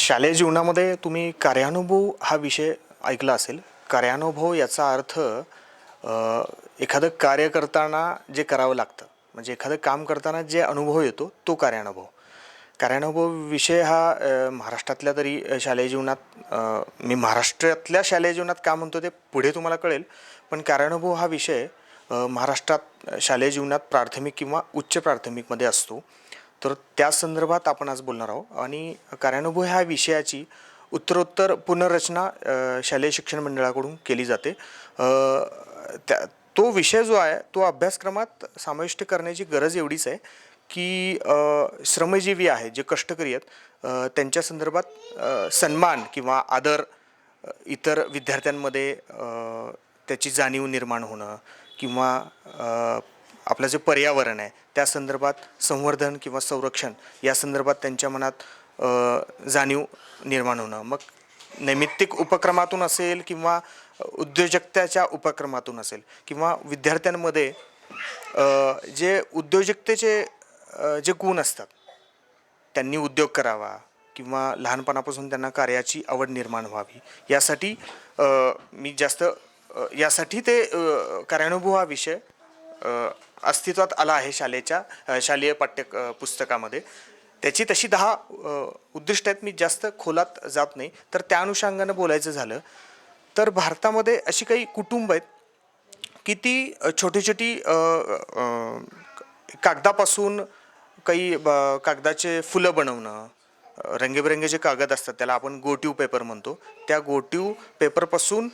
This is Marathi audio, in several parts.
शालेय जीवनामध्ये तुम्ही कार्यानुभव हा विषय ऐकला असेल. कार्यानुभव याचा अर्थ एखादं कार्य करताना जे करावं लागतं, म्हणजे एखादं काम करताना जे अनुभव येतो तो कार्यानुभव. कार्यानुभव विषय हा महाराष्ट्रातल्या तरी शालेय जीवनात मी महाराष्ट्रातल्या शालेय जीवनात का म्हणतो ते पुढे तुम्हाला कळेल. पण कार्यानुभव हा विषय महाराष्ट्रात शालेय जीवनात प्राथमिक किंवा उच्च प्राथमिकमध्ये असतो. तर त्या संदर्भात आपण आज बोलणार आहोत आणि कार्यानुभव ह्या विषयाची उत्तरोत्तर पुनर्रचना शालेय शिक्षण मंडळाकडून केली जाते. त्या तो विषय जो आहे तो अभ्यासक्रमात समाविष्ट करण्याची गरज एवढीच आहे की श्रमजीवी आहे जे कष्टकरी आहेत त्यांच्या संदर्भात सन्मान किंवा आदर इतर विद्यार्थ्यांमध्ये त्याची जाणीव निर्माण होणं किंवा आपलं जे पर्यावरण आहे त्या संदर्भात संवर्धन किंवा संरक्षण या संदर्भात त्यांच्या मनात जाणीव निर्माण होणं. मग नैमित्तिक उपक्रमातून असेल किंवा उद्योजकतेच्या उपक्रमातून असेल किंवा विद्यार्थ्यांमध्ये जे उद्योजकतेचे जे गुण असतात त्यांनी उद्योग करावा किंवा लहानपणापासून त्यांना कार्याची आवड निर्माण व्हावी यासाठी मी जास्त यासाठी ते कार्यानुभव हा विषय अस्तित्वात आला आहे शालेय पुस्तकामध्ये. त्याची तशी 10 उद्दिष्ट आहेत. मी जास्त खोलात जात नाही. तर त्या अनुषंगानं बोलायचं झालं तर भारतामध्ये अशी काही कुटुंब आहेत की ती छोटी छोटी कागदापासून काही कागदाचे फुलं बनवणं, रंगीबेरंगी जे कागद असतात त्याला आपण गोटीव पेपर म्हणतो, त्या गोटीव पेपरपासून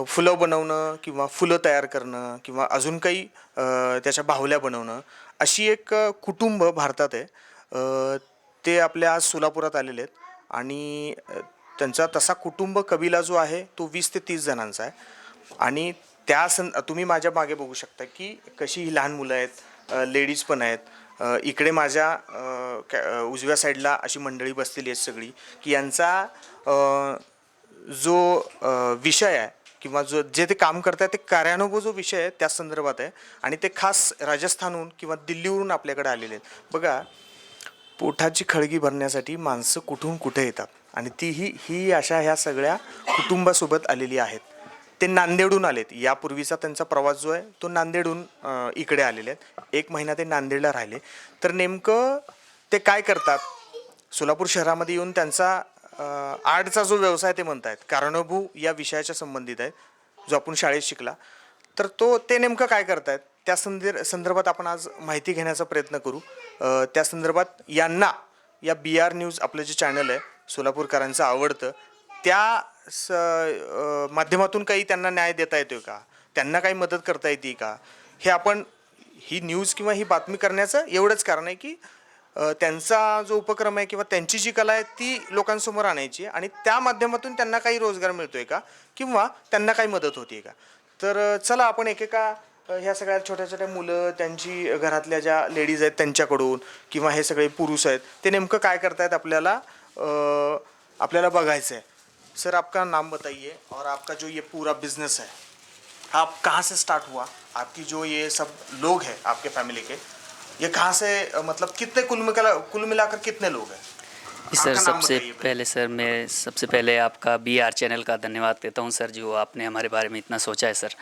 फुलं बनवणं किंवा फुलं तयार करणं किंवा अजून काही त्याच्या बाहुल्या बनवणं अशी एक कुटुंब भारतात आहे. ते आपल्या आज सोलापुरात आलेले आहेत आणि त्यांचा तसा कुटुंब कबिला जो आहे तो 20 ते 30 जणांचा आहे. आणि तुम्ही माझ्या मागे बघू शकता की कशी ही लहान मुलं आहेत, लेडीज पण आहेत. इकडे माझ्या उजव्या साईडला अशी मंडळी बसलेली आहेत सगळी की यांचा जो विषय आहे किंवा जे ते काम करतात ते कार्यानुभव जो विषय आहे त्या संदर्भात आहे आणि ते खास राजस्थानहून किंवा दिल्लीवरून आपल्याकडे आलेले आहेत. बघा, पोटाची खळगी भरण्यासाठी माणसं कुठून कुठे येतात आणि ही अशा ह्या सगळ्या कुटुंबासोबत आलेली आहेत. ते नांदेडहून आलेत. यापूर्वीचा त्यांचा प्रवास जो आहे तो नांदेडहून इकडे आलेले आहेत. 1 महिना ते नांदेडला राहिले. तर नेमकं ते काय करतात, सोलापूर शहरामध्ये येऊन त्यांचा आर्टचा जो व्यवसाय ते म्हणतायत कार्यानुभव या विषयाच्या संबंधित आहे जो आपण शाळेत शिकला. तर ते नेमकं काय करतायत त्या संदर्भात आपण आज माहिती घेण्याचा प्रयत्न करू. त्या संदर्भात यांना या BR न्यूज आपलं जे चॅनल आहे सोलापूरकरांचं आवडतं त्या माध्यमातून काही त्यांना न्याय देता येतोय का, त्यांना काही मदत करता येते का, हे आपण ही न्यूज किंवा ही बातमी करण्याचं एवढंच कारण आहे की त्यांचा जो उपक्रम आहे किंवा त्यांची जी कला आहे ती लोकांसमोर आणायची आणि त्या माध्यमातून त्यांना काही रोजगार मिळतोय का किंवा त्यांना काही मदत होती का. तर चला आपण एकेका ह्या सगळ्या छोट्या छोट्या मुलं त्यांची घरातल्या ज्या लेडीज आहेत त्यांच्याकडून किंवा हे सगळे पुरुष आहेत ते नेमकं काय करतायत आपल्याला बघायचं आहे. सर, आपका नाम बताइए और आपका जो ये पूरा बिजनेस है आप कहाँ से स्टार्ट हुआ, आपकी जो ये सब लोग हैं आपके फैमिली के, ये कहाँ से मतलब कितने कुल मिलाकर कितने लोग हैं? सर, सबसे पहले आपका BR चैनल का धन्यवाद देता हूं सर, जो आपने हमारे बारे में इतना सोचा है सर.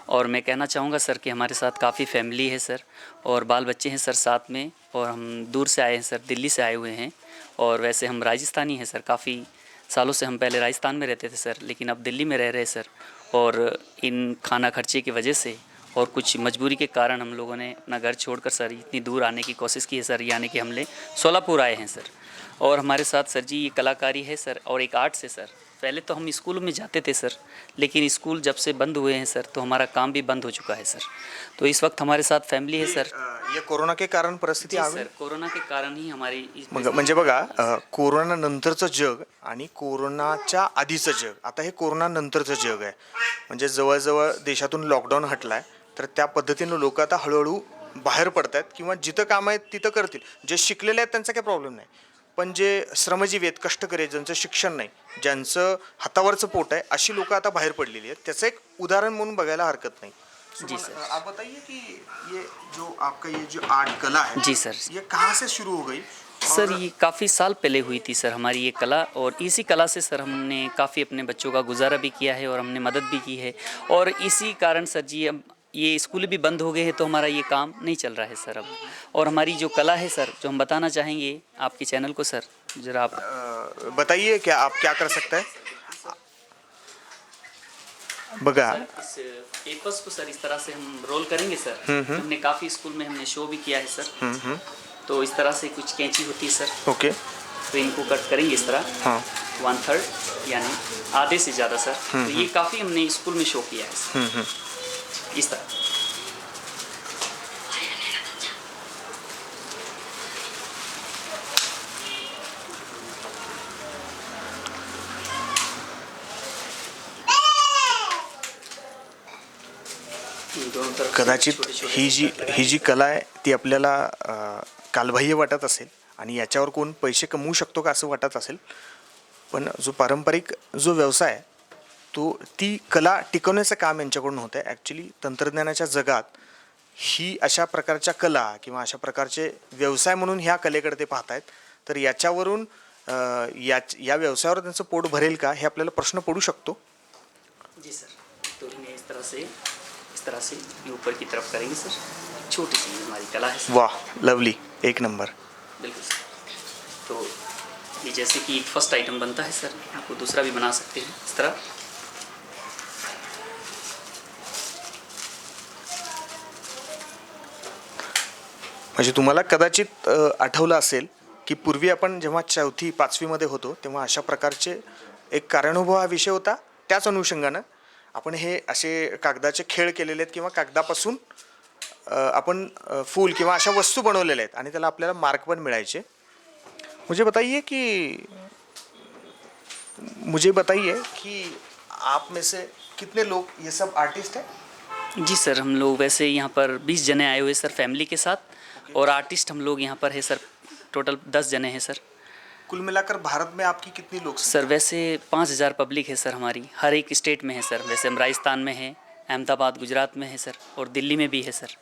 और मैं कहना चाहूँगा सर कि हमारे साथ काफ़ी फैमिली है सर और बाल बच्चे हैं सर साथ में, और हम दूर से आए हैं सर, दिल्ली से आए हुए हैं. और वैसे हम राजस्थानी हैं सर, काफ़ी सालों से हम पहले राजस्थान में रहते थे सर, लेकिन अब दिल्ली में रह रहे सर. और इन खाना खर्चे की वजह से और कुछ मजबूरी के कारण हम लोगों ने अपना घर छोड़कर सर इतनी दूर आने की कोशिश की है सर, यानी कि हमने सोलापुर आए हैं सर. और हमारे साथ सर जी ये कलाकारी है सर और एक आर्ट्स है सर. पहले तो हम स्कूल में जाते थे सर, लेकिन स्कूल जब से बंद हुए हैं सर तो हमारा काम भी बंद हो चुका है सर. तो इस वक्त हमारे साथ फैमिली है सर. ये कोरोना के कारण परिस्थिती आ सर, कोरोना के कारण ही हमारी म्हणजे बघा, कोरोना नंतरचं जग आणि कोरोनाच्या आधीचं जग, आता हे कोरोना नंतरचं जग आहे. म्हणजे जवळजवळ देशातून लॉकडाऊन हटलाय तर त्या पद्धतीनं लोक आता हळूहळू बाहेर पडत आहेत किंवा जिथं काम आहे तिथं करतील. जे शिकलेले आहेत त्यांचा काही प्रॉब्लेम नाही, पण जे श्रमजीवी आहेत, कष्टकरी आहेत, ज्यांचं शिक्षण नाही, ज्यांचं हातावरचं पोट आहे, अशी लोक आता बाहेर पडलेली आहेत. त्याचं एक उदाहरण म्हणून बघायला हरकत नाही. जी सर. आप बताइए कि ये जो आपका ये जो आर्ट कला है जी सर, ये कहाँ से शुरू हो गई सर ये काफ़ी साल पहले हुई थी सर हमारी ये कला, और इसी कला से सर हमने काफ़ी अपने बच्चों का गुजारा भी किया है और हमने मदद भी की है। और इसी कारण सर जी अब ये स्कूल भी बंद हो गए हैं तो हमारा ये काम नहीं चल रहा है सर अब। और हमारी जो कला है सर, जो हम बताना चाहेंगे आपके चैनल को सर, ज़रा आप बताइए क्या आप क्या कर सकते हैं। बघा इस पेपर्स को सर इस तरह से हम रोल करेंगे सर। हमने काफ़ी स्कूल में हमने शो भी किया है सर। तो इस तरह से कुछ कैंची होती है सर। ओके। तो इनको कट करेंगे इस तरह। हाँ 1/3 यानी आधे से ज़्यादा सर। तो ये काफ़ी हमने स्कूल में शो किया है सर। इस तरह दोनों तरफ से कदाचित छोटे-छोटे ही जी कला आहे ती आपल्याला कालबाह्य वाटत असेल आणि याच्यावर कोण पैसे कमवू शकतो का असं वाटत असेल, पण जो पारंपरिक जो व्यवसाय आहे तो ती कला टिकवण्याचं काम यांच्याकडून होतं आहे. ॲक्च्युली तंत्रज्ञानाच्या जगात ही अशा प्रकारच्या कला किंवा अशा प्रकारचे व्यवसाय म्हणून ह्या कलेकडे ते पाहत आहेत. तर याच्यावरून या व्यवसायावर त्यांचं पोट भरेल का हे आपल्याला प्रश्न पडू शकतो. जी सर, तो इन्हें इस तरह से ये ऊपर की तरफ करेंगे सर। छोटी सी हमारी कला है सर। वाह लवली, एक नंबर. बिल्कुल सर। तो ये जैसे कि एक फर्स्ट आइटम बनता है सर, आपको दूसरा भी बना सकते हैं इस तरह। म्हणजे तुम्हाला कदाचित आठवलं असेल की पूर्वी आपण जेव्हा 4थी-5वीमध्ये होतो तेव्हा अशा प्रकारचे एक कार्यानुभव हा विषय होता. त्याच अनुषंगानं आपण हे असे कागदाचे खेळ केलेले आहेत किंवा कागदापासून आपण फूल किंवा अशा वस्तू बनवलेल्या आहेत आणि त्याला आपल्याला मार्क पण मिळायचे. मुझे बताइए कि आप में से कितने लोग ये सब आर्टिस्ट हैं. जी सर, हम लोग वैसे यहाँ पर 20 जने आए हुए सर फैमिली के साथ। और आर्टिस्ट हम लोग यहाँ पर है सर, टोटल 10 जने हैं सर। कुल मिलाकर भारत में आपकी कितनी लोग सर वैसे 5000 पब्लिक है सर हमारी, हर एक स्टेट में है सर। वैसे हम राजस्थान में है, अहमदाबाद गुजरात में है सर, और दिल्ली में भी है सर।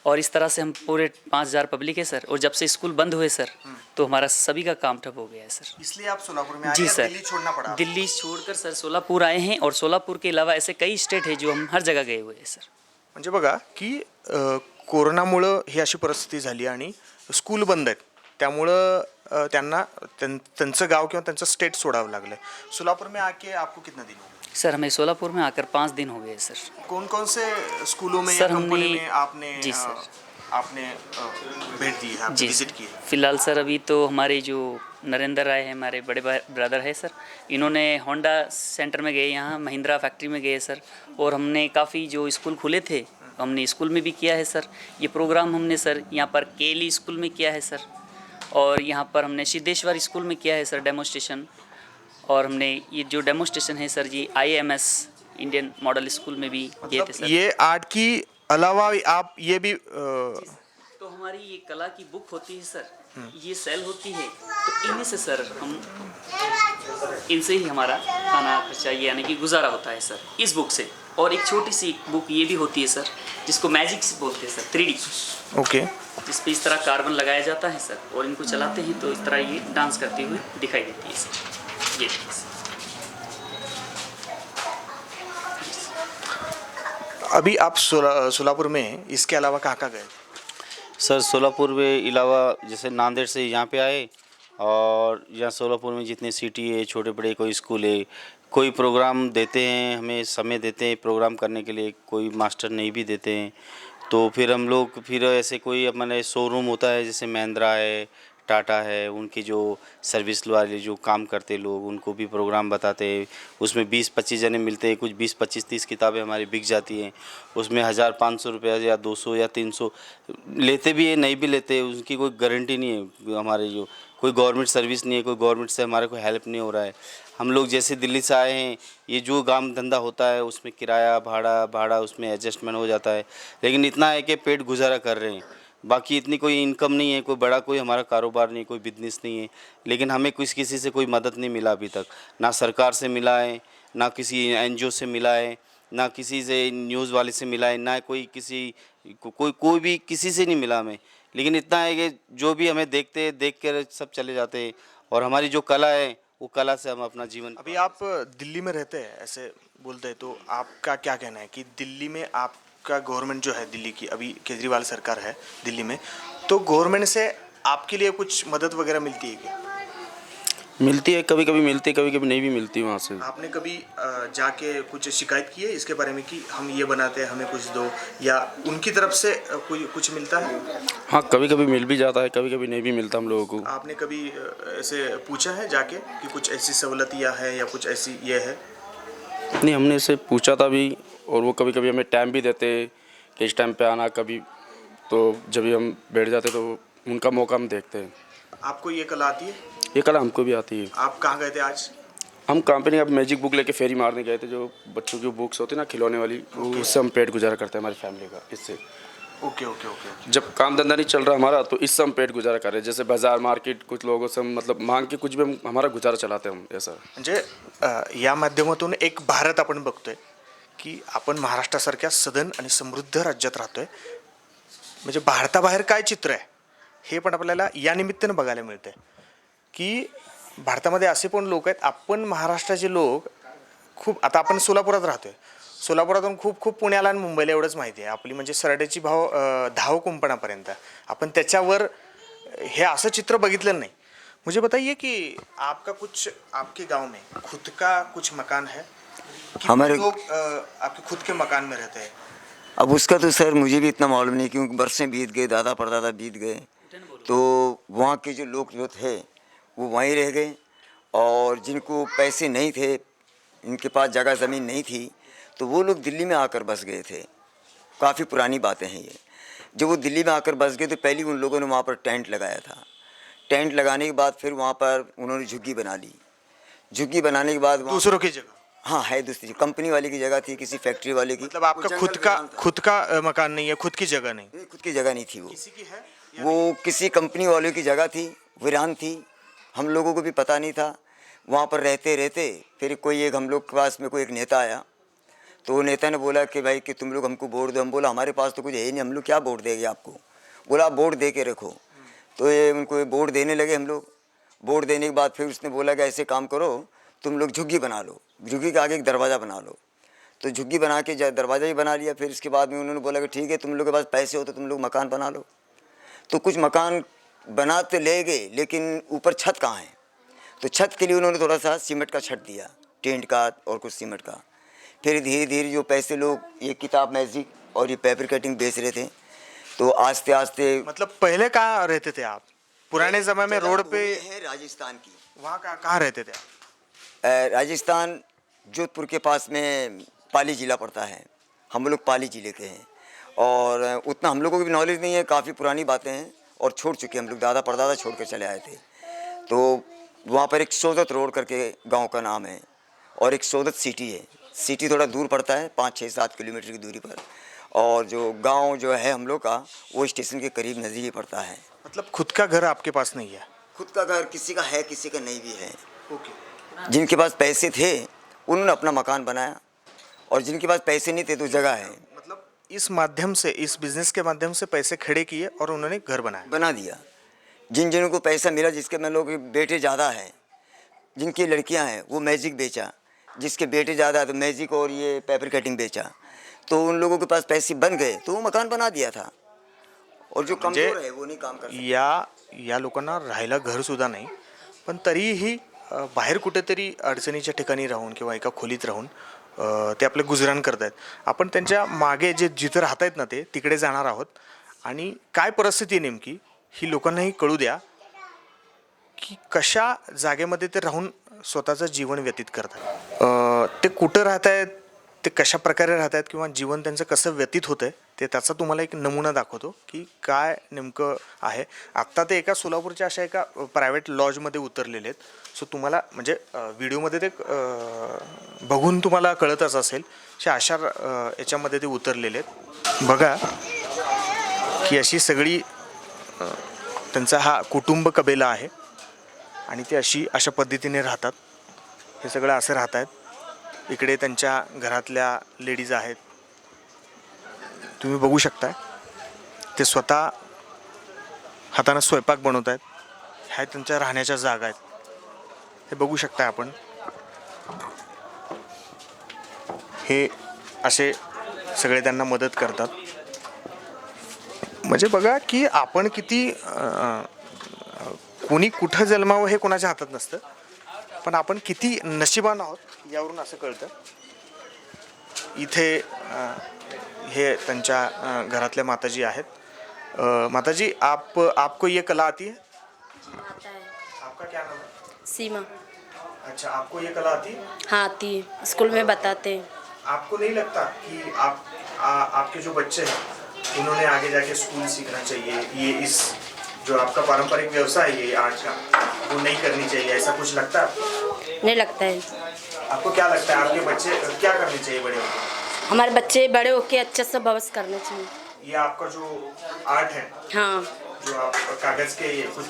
और इस तरह से हम पूरे 5000 पब्लिक है सर। और जब से स्कूल बंद हुए सर तो हमारा सभी का काम ठप हो गया है सर। इसलिए आप सोलापुर में आए जी या सर, दिल्ली छोड़ना पड़ा? दिल्ली छोड़कर सर सोलापुर आए हैं, और सोलापुर के अलावा ऐसे कई स्टेट है जो हम हर जगह गए हुए हैं सर। म्हणजे बघा की कोरोनामुळं ही अशी परिस्थिती झाली आणि स्कूल बंद आहेत त्यामुळं त्यांचं गाव किंवा त्यांचं स्टेट सोडावं लागलं. सोलापुर में आके आपको कितना दिन हो गए? सर हमें सोलापुर में आकर 5 दिन हो गए सर। कौन कौन से स्कूलों में या सर कंपनी हमने में आपने जी सर आपने भेंट दी है, आपने जी विजिट सर, की है? फिलहाल सर अभी तो हमारे जो नरेंद्र राय हैं, हमारे बड़े ब्रदर है सर, इन्होंने होंडा सेंटर में गए, यहाँ महिंद्रा फैक्ट्री में गए सर। और हमने काफ़ी जो स्कूल खुले थे हमने स्कूल में भी किया है सर। ये प्रोग्राम हमने सर यहाँ पर केली स्कूल में किया है सर, और यहाँ पर हमने सिद्धेश्वर स्कूल में किया है सर डेमोस्ट्रेशन। और हमने ये जो डेमोस्ट्रेशन है सर जी IMS इंडियन मॉडल स्कूल में भी किए थे सर। ये आर्ट की अलावा आप ये भी तो हमारी ये कला की बुक होती है सर, ये सेल होती है, तो इन्हीं से सर हम इनसे ही हमारा खाना खर्चा यानी कि गुजारा होता है सर, इस बुक से। और एक छोटी सी बुक ये भी होती है सर जिसको मैजिक से बोलते हैं सर, 3D, ओके. जिस पे इस तरह कार्बन लगाया जाता है सर, और इनको चलाते हैं तो इस तरह ये डांस करते हुए दिखाई देती है सर। ये देखिए सर। अभी आप सोलापुर में इसके अलावा कहाँ गए? सर सोलापुर में अलावा जैसे नांदेड़ से यहाँ पे आए, और यहाँ सोलापुर में जितने सिटी है, छोटे बड़े कोई स्कूल है, कोई प्रोग्राम देते हैं, हमें समय देते हैं प्रोग्राम करने के लिए, कोई मास्टर नहीं भी देते हैं, तो फिर हम लोग फिर ऐसे कोई अपने शोरूम होता है जैसे महिंद्रा है, टाटा है, उनकी जो सर्विस वाले जो काम करते लोग उनको भी प्रोग्राम बताते हैं। उसमें 20-25 जने मिलते हैं, कुछ 20-25-30 किताबें हमारी बिक जाती हैं, उसमें 1500 रुपया या 200 या 300 लेते भी है, नहीं भी लेते, उसकी कोई गारंटी नहीं है। हमारे जो कोई गवर्नमेंट सर्विस नहीं है, कोई गवर्नमेंट से हमारे को हेल्प नहीं हो रहा है। हम लोग जैसे दिल्ली से आए हैं, ये जो काम धंधा होता है उसमें किराया भाड़ा उसमें एडजस्टमेंट हो जाता है, लेकिन इतना है कि पेट गुजारा कर रहे हैं, बाकी इतनी कोई इनकम नहीं है, कोई बड़ा कोई हमारा कारोबार नहीं, कोई बिजनेस नहीं है। लेकिन हमें किसी से कोई मदद नहीं मिला अभी तक, ना सरकार से मिला है, ना किसी NGO से मिला है, ना किसी से न्यूज़ वाले से मिला है, ना कोई किसी कोई भी किसी से नहीं मिला हमें, लेकिन इतना है कि जो भी हमें देख कर सब चले जाते हैं, और हमारी जो कला है वो कला से हम अपना जीवन। अभी आप दिल्ली में रहते हैं ऐसे बोलते हैं, तो आपका क्या कहना है कि दिल्ली में आपका गवर्नमेंट जो है, दिल्ली की अभी केजरीवाल सरकार है दिल्ली में, तो गवर्नमेंट से आपके लिए कुछ मदद वगैरह मिलती है क्या? मिलती है, कभी कभी मिलती है, कभी कभी नहीं भी मिलती वहाँ से। आपने कभी जाके कुछ शिकायत की है इसके बारे में कि हम ये बनाते हैं, हमें कुछ दो, या उनकी तरफ से कोई कुछ मिलता है? हाँ, कभी कभी मिल भी जाता है, कभी कभी नहीं भी मिलता हम लोगों को। आपने कभी ऐसे पूछा है जाके कि कुछ ऐसी सहूलतियाँ है या कुछ ऐसी ये है? नहीं, हमने इसे पूछा था भी, और वो कभी कभी हमें टाइम भी देते कि इस टाइम पे आना कभी, तो जब भी हम बैठ जाते तो उनका मौका हम देखते हैं। आपको ये कला आती है? ये कला हमको भी आती है। आप कहाँ गए थे आज? हम कंपनी अब मैजिक बुक लेके फेरी मारने गए थे, जो बच्चों की बुक्स होती है ना खिलौने वाली, वो उससे हम पेट गुजारा करते हैं हमारी फैमिली का। इससे ओके ओके ओके। जब काम धंधा नहीं चल रहा हमारा, तो इससे हम पेट गुजारा कर रहे हैं। जैसे बाजार मार्केट कुछ लोगों से हम मतलब मांग के कुछ भी हमारा गुजारा चलाते हैं हम, ऐसा। म्हणजे या माध्यमातून एक भारत आपण बघतोय की आपण महाराष्ट्रासारख्या सधन आणि समृद्ध राज्यात राहतोय, म्हणजे भारताबाहेर काय चित्र आहे हे पण आपल्याला या निमित्तानं बघायला मिळतंय की भारतामध्ये असे पण लोक आहेत. आपण महाराष्ट्राचे लोक खूप, आता आपण सोलापुरात राहतोय, सोलापुरातून खूप खूप पुण्याला आणि मुंबईला एवढंच माहिती आहे आपली, म्हणजे सरड्याची धाव कुंपणापर्यंत आपण त्याच्यावर हे असं चित्र बघितलेलं नाही. मुझे बताइए कि आपका कुछ आपके गांव में खुद का कुछ मकान है? कितने हमारे लोग आपके खुद के मकान में रहते हैं? अब उसका तो सर मुझे भी इतना मालूम नहीं, क्योंकि बरसें बीत गए, दादा परदादा बीत गए, तो वहाँ के जो लोग जो थे वो वहीं रह गए, और जिनको पैसे नहीं थे, इनके पास जगह ज़मीन नहीं थी, तो वो लोग दिल्ली में आकर बस गए थे। काफ़ी पुरानी बातें हैं ये। जब वो दिल्ली में आकर बस गए तो पहले उन लोगों ने वहाँ पर टेंट लगाया था। टेंट लगाने के बाद फिर वहाँ पर उन्होंने झुग्गी बना ली। झुग्गी बनाने के बाद दूसरों की जगह? हाँ, है दूसरी कंपनी वाले की जगह थी, किसी फैक्ट्री वाले की। मतलब आपका वो खुद जंगल का मैदान था। खुद का मकान नहीं है, खुद की जगह नहीं? नहीं, खुद की जगह नहीं थी वो। किसी की है? वो किसी कंपनी वालों की जगह थी, वीरान थी, हम लोगों को भी पता नहीं था। वहाँ पर रहते रहते फिर कोई एक हम लोग के पास में कोई एक नेता आया, तो वो नेता ने बोला कि भाई कि तुम लोग हमको वोट दो। हम बोला हमारे पास तो कुछ है ही नहीं, हम लोग क्या वोट देंगे आपको। बोला आप वोट दे के रखो। तो ये उनको वोट देने लगे हम लोग। वोट देने के बाद फिर उसने बोला कि ऐसे काम करो, तुम लोग झुग्गी बना लो, झुग्गी के आगे एक दरवाज़ा बना लो। तो झुग्गी बना के दरवाज़ा ही बना लिया। फिर इसके बाद में उन्होंने बोला कि ठीक है, तुम लोग के पास पैसे हो तो तुम लोग मकान बना लो। तो कुछ मकान बना तो ले गए, लेकिन ऊपर छत कहाँ है, तो छत के लिए उन्होंने थोड़ा सा सीमेंट का छत दिया, टेंट का और कुछ सीमेंट का। फिर धीरे धीरे जो पैसे लोग ये किताब मैजिक और ये पेपर कटिंग बेच रहे थे, तो आस्ते आस्ते। मतलब पहले कहाँ रहते थे आप? पुराने समय में रोड पे है राजस्थान की। वहाँ कहाँ रहते थे आप? राजस्थान जोधपुर के पास में पाली ज़िला पड़ता है। हम लोग पाली ज़िले के हैं, और उतना हम लोगों को भी नॉलेज नहीं है, काफ़ी पुरानी बातें हैं और छोड़ चुके हम लोग, दादा परदादा छोड़ कर चले आए थे। तो वहाँ पर एक सोदत रोड करके गांव का नाम है, और एक सोदत सिटी है। सिटी थोड़ा दूर पड़ता है, 5-6-7 किलोमीटर की दूरी पर, और जो गांव जो है हम लोग का वो स्टेशन के करीब नज़दीक ही पड़ता है। मतलब खुद का घर आपके पास नहीं है? खुद का घर किसी का है, किसी का नहीं भी है। ओके। जिनके पास पैसे थे उन्होंने अपना मकान बनाया, और जिनके पास पैसे नहीं थे तो जगह है, मतलब इस माध्यम से, इस बिजनेस के माध्यम से पैसे खड़े किए और उन्होंने घर बनाया? बना दिया। जिन जिन को पैसा मिला, जिसके में लोग बेटे ज़्यादा हैं, जिनकी लड़कियां हैं, वो मैजिक बेचा। जिसके बेटे ज़्यादा है तो मैजिक और ये पेपर कटिंग बेचा। तो उन लोगों के पास पैसे बन गए तो वो मकान बना दिया था, और जो कमज़ोर है वो नहीं काम कर सकता। या लोकांना राहायला घरसुद्धा नाही, पण तरीही बाहेर कुठेतरी अडचणीच्या ठिकाणी राहून किंवा एका खोलीत राहून ते आपले गुजराण करत आहेत. आपण त्यांच्या मागे जे जिथं राहत आहेत ना ते तिकडे जाणार आहोत, आणि काय परिस्थिती आहे नेमकी ही लोकांनाही कळू द्या की कशा जागेमध्ये ते राहून स्वतःचं जीवन व्यतीत करतात, ते कुठं राहत आहेत, ते कशा प्रकारे राहत आहेत, किंवा जीवन त्यांचं कसं व्यतीत होतं आहे ते त्याचा तुम्हाला एक नमुना दाखवतो की काय नेमकं आहे. आत्ता ते एका सोलापूरच्या अशा एका प्रायव्हेट लॉजमध्ये उतरलेले आहेत. सो तुम्हाला म्हणजे व्हिडिओमध्ये ते बघून तुम्हाला कळतच असेल अशा याच्यामध्ये ते उतरलेले आहेत. बघा की अशी सगळी त्यांचा हा कुटुंब कबेला आहे, आणि ते अशा पद्धतीने राहतात. हे सगळं असं राहत आहेत. इकडे त्यांच्या घरातल्या लेडीज आहेत, तुम्ही बघू शकता. ते स्वतः हाताने स्वयंपाक बनवत आहेत. ह्या त्यांच्या राहण्याच्या जागा आहेत. हे बघू शकता आपण. हे असे सगळे त्यांना मदत करतात. म्हणजे बघा की आपण किती कोणी कुठं जन्मावं हे कोणाच्या हातात नसतं, पण आपण किती नशिबान आहोत यावरून असं कळतं. इथे हे त्यांच्या घरातल्या माताजी आहेत. माताजी, आपको ये कला आती है? आता है। आपका क्या नाम है? सीमा। अच्छा, आपको ये कला आती है? हाँ आती है, स्कूल में बताते हैं। आपको नहीं लगता कि आपके जो बच्चे हैं उन्होंने आगे जाके स्कूल सीखना चाहिए, ये इस जो आपका पारंपरिक व्यवसाय है ये आर्ट का, वो नहीं करनी चाहिए, ऐसा कुछ लगता है आपको? नहीं लगता है। आपको क्या लगता है आपके बच्चे क्या करने चाहिए बड़े होकर? हमारे बच्चे बड़े होके अच्छे से भविष्य करना चाहिए। ये आपका जो आर्ट है, हाँ जो आप कागज के ये कुछ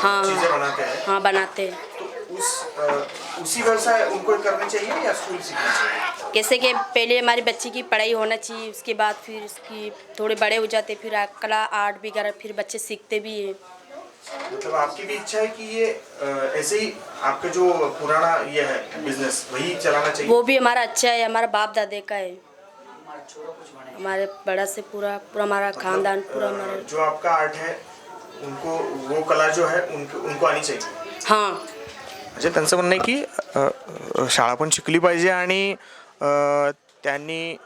हाँ चीजें बनाते हैं, हाँ बनाते हैं। तो उसी व्यवसाय उनको करनी चाहिए या स्कूल सीखना चाहिए? कैसे कि पहले हमारी बच्ची की पढ़ाई होना चाहिए, उसके बाद फिर उसकी थोड़े बड़े हो जाते, फिर कला आर्ट वगैरह फिर बच्चे सीखते भी हैं। मतलब आपकी भी इच्छा है कि ये ऐसे ही आपका जो पुराना ये है बिजनेस वही चलाना चाहिए? वो भी हमारा अच्छा है, हमारा बाप दादे का है, हमारे बड़ा से पूरा पूरा हमारा खानदान पूरा हमारा। जो आपका आर्ट है उनको वो कला जो है उनको आनी चाहिए. हाँ म्हणजे त्यांचं म्हणणं आहे की शाळा पण शिकली पाहिजे आणि त्यांनी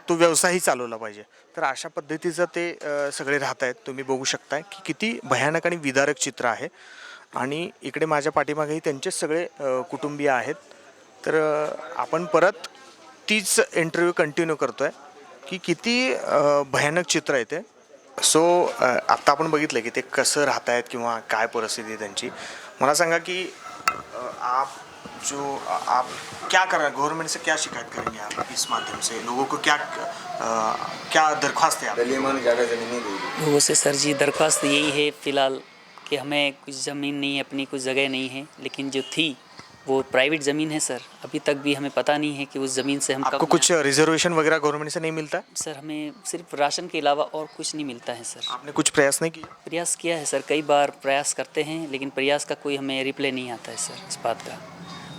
तो व्यवसायही चालवला पाहिजे. तर अशा पद्धतीचं ते सगळे राहत आहेत. तुम्ही बघू शकताय की किती भयानक आणि विदारक चित्र आहे. आणि इकडे माझ्या पाठीमागेही त्यांचेच सगळे कुटुंबीय आहेत. तर आपण परत तीच इंटरव्ह्यू कंटिन्यू करतो आहे की किती भयानक चित्र आहे ते. सो आत्ता आपण बघितलं की ते कसं राहत आहेत किंवा काय परिस्थिती आहे त्यांची. मला सांगा की आप क्या कर रहे हैं, गवर्नमेंट से क्या शिकायत करेंगे आप इस माध्यम से, लोगों को क्या दरख्वास्त है आप? लोगों से सर जी दरख्वास्त यही है फ़िलहाल कि हमें कुछ ज़मीन नहीं है, अपनी कुछ जगह नहीं है, लेकिन जो थी वो प्राइवेट ज़मीन है सर. अभी तक भी हमें पता नहीं है कि उस ज़मीन से हम आपको कब कुछ रिजर्वेशन वगैरह गवर्नमेंट से नहीं मिलता है? सर हमें सिर्फ राशन के अलावा और कुछ नहीं मिलता है सर. आपने कुछ प्रयास नहीं किया? प्रयास किया है सर, कई बार प्रयास करते हैं, लेकिन प्रयास का कोई हमें रिप्लाई नहीं आता है सर इस बात का.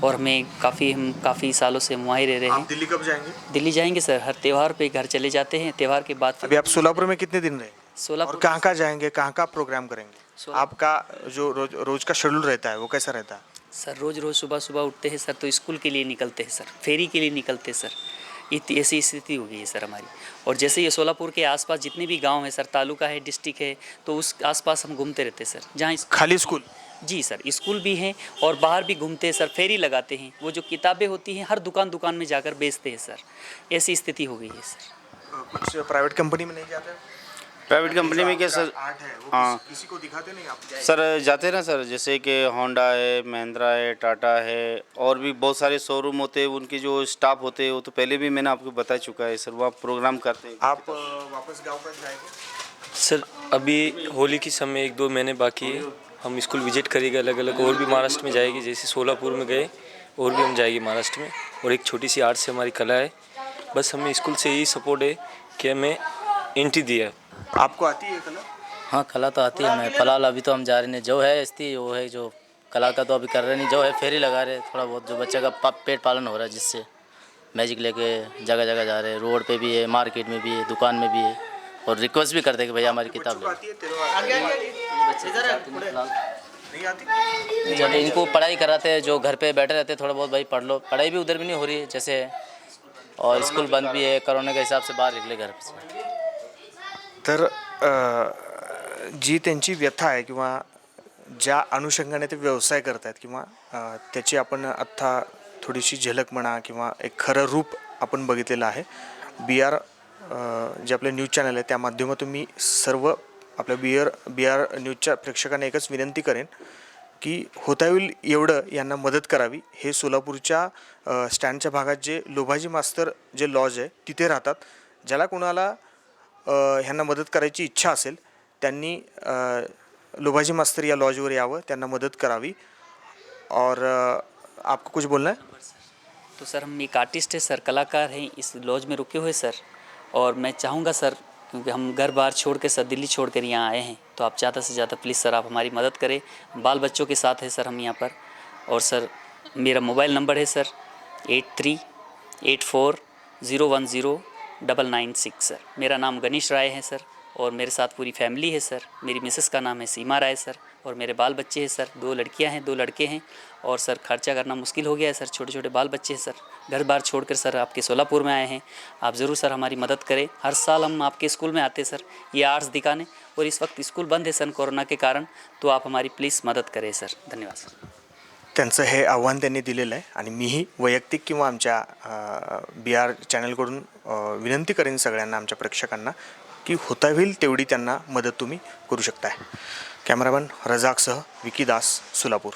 और हम काफ़ी सालों से वहाँ ही रह रहे आप हैं. दिल्ली कब जाएंगे? दिल्ली जाएंगे सर, हर त्यौहार पे घर चले जाते हैं, त्यौहार के बाद अभी आप सोलापुर में कितने दिन रहे और सोलापुर कहाँ कहाँ जाएंगे, कहाँ कहाँ प्रोग्राम करेंगे? आपका जो रोज का शेड्यूल रहता है वो कैसा रहता है? सर रोज़ सुबह सुबह उठते हैं सर, तो स्कूल के लिए निकलते हैं सर, फेरी के लिए निकलते हैं सर. ऐसी स्थिति हो गई है सर हमारी. और जैसे ये सोलापुर के आसपास जितने भी गांव हैं सर, तालुका है, डिस्ट्रिक्ट है, तो उस आसपास हम घूमते रहते हैं सर. जहाँ खाली स्कूल? जी सर, स्कूल भी हैं और बाहर भी घूमते हैं सर, फेरी लगाते हैं. वो जो किताबें होती हैं हर दुकान में जाकर बेचते हैं सर. ऐसी स्थिति हो गई है सर. कुछ प्राइवेट कंपनी में नहीं जाते? प्राइवेट कंपनी में क्या सर? आर्ट है वो हाँ. किसी को दिखाते नहीं आप? सर जाते हैं ना सर, जैसे कि होंडा है, महिंद्रा है, टाटा है, और भी बहुत सारे शोरूम होते हैं, उनके जो स्टाफ होते हैं वो तो पहले भी मैंने आपको बता चुका है सर, वहाँ प्रोग्राम करते हैं. आप वापस गांव पर जाएंगे? सर अभी होली की समय 1-2 महीने बाकी है, हम स्कूल विजिट करेंगे अलग अलग, और भी महाराष्ट्र में जाएगी, जैसे सोलापुर में गए और भी हम जाएंगे महाराष्ट्र में. और एक छोटी सी आर्ट से हमारी कला है, बस हमें स्कूल से यही सपोर्ट है कि हमें एंट्री दिया है. आपको आती है कला? हाँ कला तो आती है हमें. फिलहाल अभी तो हम जा रहे हैं, जो है स्थिति वो है, जो कला का तो अभी कर रहे नहीं, जो है फेरी लगा रहे थोड़ा बहुत, जो बच्चे का पेट पालन हो रहा है, जिससे मैजिक लेके जगह जगह जा रहे हैं. रोड पे भी है, मार्केट में भी है, दुकान में भी है, और रिक्वेस्ट भी करते हैं कि भैया हमारी किताब आती है तेरे नहीं आती? जब इनको पढ़ाई कराते हैं, जो घर पे बैठे रहते हैं, थोड़ा बहुत भाई पढ़ लो, पढ़ाई भी उधर भी नहीं हो रही है जैसे, और स्कूल बंद भी है, कोरोना के हिसाब से बाहर निकले घर से. तर जी त्यांची व्यथा आहे किंवा ज्या अनुषंगाने ते व्यवसाय करत आहेत किंवा त्याची आपण आत्ता थोडीशी झलक म्हणा किंवा एक खरं रूप आपण बघितलेलं आहे. BR जे आपले न्यूज चॅनल आहे त्या माध्यमातून मी सर्व आपल्या BR न्यूजच्या प्रेक्षकांना एकच विनंती करेन की होता येईल एवढं यांना मदत करावी. हे सोलापूरच्या स्टँडच्या भागात जे लोभाजी मास्तर जे लॉज आहे तिथे राहतात. ज्याला कोणाला ह्यांना मदत करायची इच्छा असेल त्यांनी लोभाजी मास्तर या लॉजवर यावं, त्यांना मदत करावी. और आपको कुछ बोलना है? तो सर हम एक आर्टिस्ट है सर, कलाकार हैं, इस लॉज में रुके हुए सर, और मैं चाहूँगा सर क्योंकि हम घर बार छोड़ कर सर दिल्ली छोड़ कर यहाँ आए हैं, तो आप ज़्यादा से ज़्यादा प्लीज़ सर आप हमारी मदद करें। बाल बच्चों के साथ है सर हम यहाँ पर। और सर मेरा मोबाइल नंबर है सर 8384010996 सर। मेरा नाम गणेश राय है सर, और मेरे साथ पूरी फैमिली है सर। मेरी मिसेस का नाम है सीमा राय सर, और मेरे बाल बच्चे हैं सर, 2 लड़कियां हैं 2 लड़के हैं। और सर खर्चा करना मुश्किल हो गया है सर, छोटे छोटे बाल बच्चे हैं सर। घर बार छोड़कर सर आपके सोलापुर में आए हैं। आप ज़रूर सर हमारी मदद करें। हर साल हम आपके स्कूल में आते हैं सर ये आर्ट्स दिखाने, और इस वक्त स्कूल बंद है सर कोरोना के कारण, तो आप हमारी प्लीज़ मदद करें सर। धन्यवाद सर। त्यांचं हे आव्हान त्यांनी दिलेलं आहे आणि मीही वैयक्तिक किंवा आमच्या BR चॅनलकडून विनंती करेन सगळ्यांना, आमच्या प्रेक्षकांना, की होता होईल तेवढी त्यांना मदत तुम्ही करू शकताय। कॅमेरामॅन रजाकसह विकी दास, सोलापूर।